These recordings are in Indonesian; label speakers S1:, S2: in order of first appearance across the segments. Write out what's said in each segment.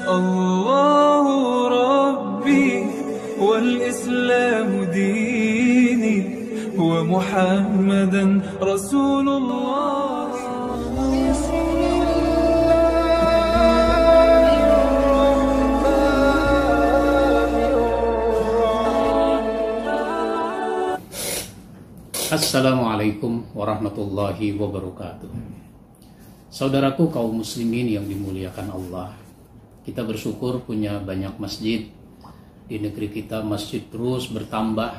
S1: الله ربي والإسلام ديني ومحمدا رسول الله.
S2: Assalamualaikum warahmatullahi wabarakatuh. Saudaraku kaum muslimin yang dimuliakan Allah, kita bersyukur punya banyak masjid. Di negeri kita masjid terus bertambah,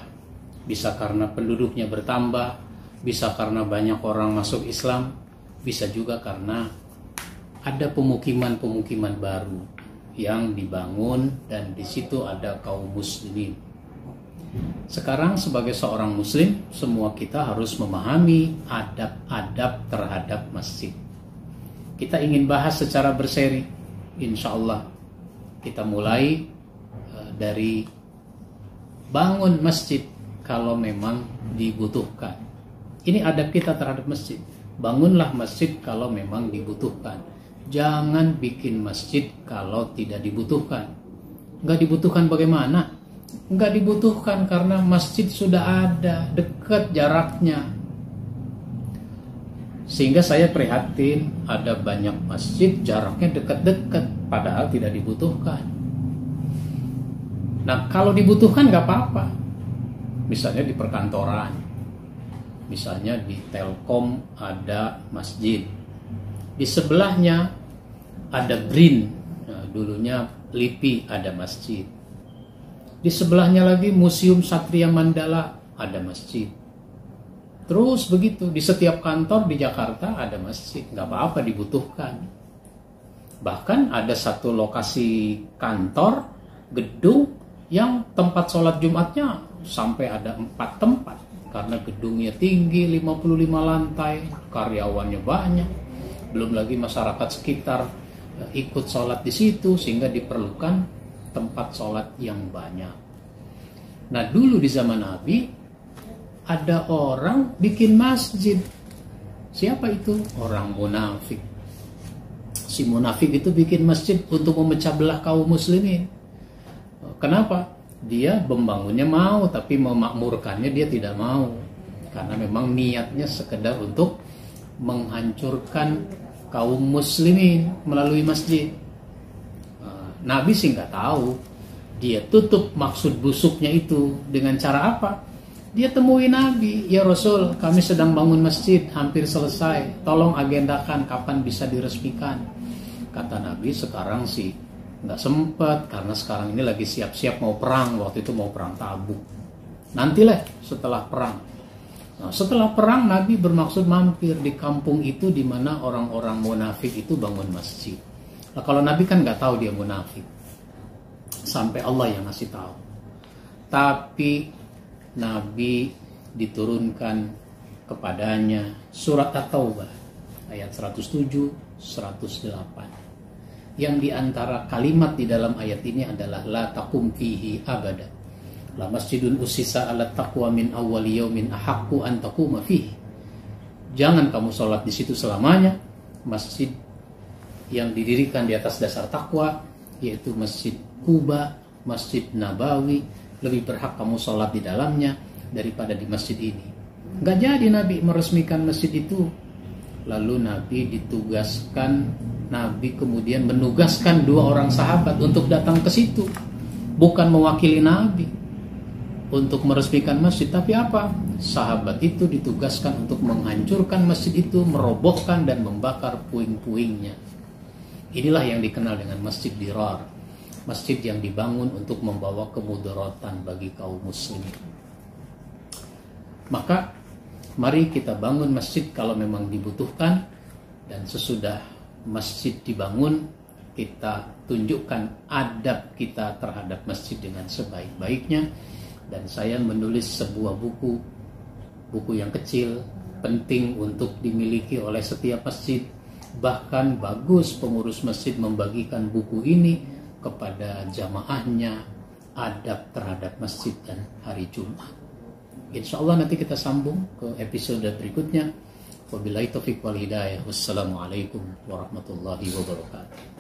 S2: bisa karena penduduknya bertambah, bisa karena banyak orang masuk Islam, bisa juga karena ada pemukiman-pemukiman baru yang dibangun dan di situ ada kaum muslimin. Sekarang sebagai seorang muslim, semua kita harus memahami adab-adab terhadap masjid. Kita ingin bahas secara berseri, insya Allah. Kita mulai dari bangun masjid kalau memang dibutuhkan. Ini adab kita terhadap masjid. Bangunlah masjid kalau memang dibutuhkan. Jangan bikin masjid kalau tidak dibutuhkan. Nggak dibutuhkan bagaimana? Nggak dibutuhkan karena masjid sudah ada, dekat jaraknya. Sehingga saya prihatin ada banyak masjid jaraknya dekat-dekat padahal tidak dibutuhkan. Nah, kalau dibutuhkan nggak apa-apa. Misalnya di perkantoran, misalnya di Telkom ada masjid, di sebelahnya ada BRIN, nah, dulunya LIPI ada masjid. Di sebelahnya lagi Museum Satria Mandala ada masjid. Terus begitu, di setiap kantor di Jakarta ada masjid. Nggak apa-apa dibutuhkan. Bahkan ada satu lokasi kantor, gedung, yang tempat sholat Jumatnya sampai ada 4 tempat. Karena gedungnya tinggi, 55 lantai, karyawannya banyak. Belum lagi masyarakat sekitar ikut sholat di situ, sehingga diperlukan tempat sholat yang banyak. Nah, dulu di zaman Nabi ada orang bikin masjid. Siapa itu? Orang munafik. Si munafik itu bikin masjid untuk memecah belah kaum muslimin. Kenapa? Dia membangunnya mau, tapi memakmurkannya dia tidak mau. Karena memang niatnya sekedar untuk menghancurkan kaum muslimin melalui masjid. Nabi sih nggak tahu. Dia tutup maksud busuknya itu dengan cara apa? Dia temui Nabi, ya Rasul, kami sedang bangun masjid, hampir selesai. Tolong agendakan kapan bisa diresmikan. Kata Nabi, sekarang sih nggak sempat karena sekarang ini lagi siap-siap mau perang. Waktu itu mau perang Tabuk. Nantilah setelah perang. Nah, setelah perang Nabi bermaksud mampir di kampung itu di mana orang-orang munafik itu bangun masjid. Nah, kalau Nabi kan nggak tahu dia munafik, sampai Allah yang ngasih tahu. Tapi Nabi diturunkan kepadanya surat At-Taubah ayat 107, 108. Yang diantara kalimat di dalam ayat ini adalah la taqum fihi abada. La masjidun usisa ala taqwa min awwali yaumin ahaqqu an taquma fihi. Jangan kamu sholat di situ selamanya. Masjid yang didirikan di atas dasar takwa, yaitu Masjid Kuba, Masjid Nabawi, lebih berhak kamu sholat di dalamnya daripada di masjid ini. Nggak jadi Nabi meresmikan masjid itu. Lalu Nabi kemudian menugaskan 2 orang sahabat untuk datang ke situ. Bukan mewakili Nabi untuk meresmikan masjid, tapi apa? Sahabat itu ditugaskan untuk menghancurkan masjid itu, merobohkan dan membakar puing-puingnya. Inilah yang dikenal dengan Masjid Dirar. Masjid yang dibangun untuk membawa kemudaratan bagi kaum muslimin. Maka mari kita bangun masjid kalau memang dibutuhkan. Dan sesudah masjid dibangun, kita tunjukkan adab kita terhadap masjid dengan sebaik-baiknya. Dan saya menulis sebuah buku yang kecil, penting untuk dimiliki oleh setiap masjid. Bahkan bagus pengurus masjid membagikan buku ini kepada jamaahnya, adab terhadap masjid dan hari Jumat. Insya Allah nanti kita sambung ke episode berikutnya. Wabillahi taufiq wal hidayah. Wassalamualaikum warahmatullahi wabarakatuh.